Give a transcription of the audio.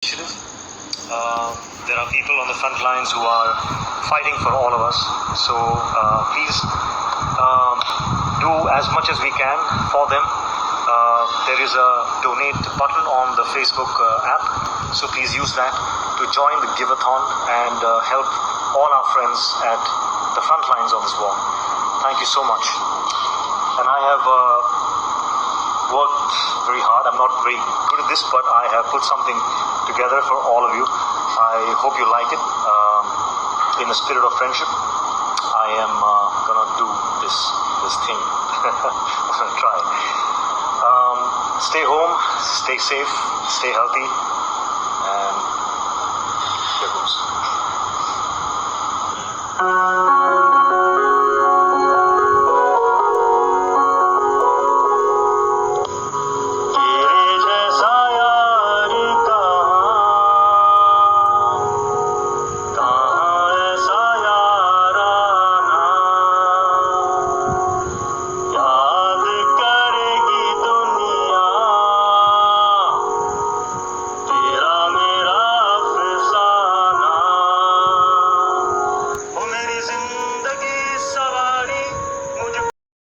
initiative. There are people on the front lines who are fighting for all of us. So please do as much as we can for them. There is a donate button on the Facebook app, so please use that to join the Giveathon and help all our friends at the front lines of this war. Thank you so much. And I have worked very hard. I'm not very good at this, but I have put something together for all of you. I hope you like it. In the spirit of friendship, I am gonna do this thing. I'm gonna try. Stay home, stay safe, stay healthy.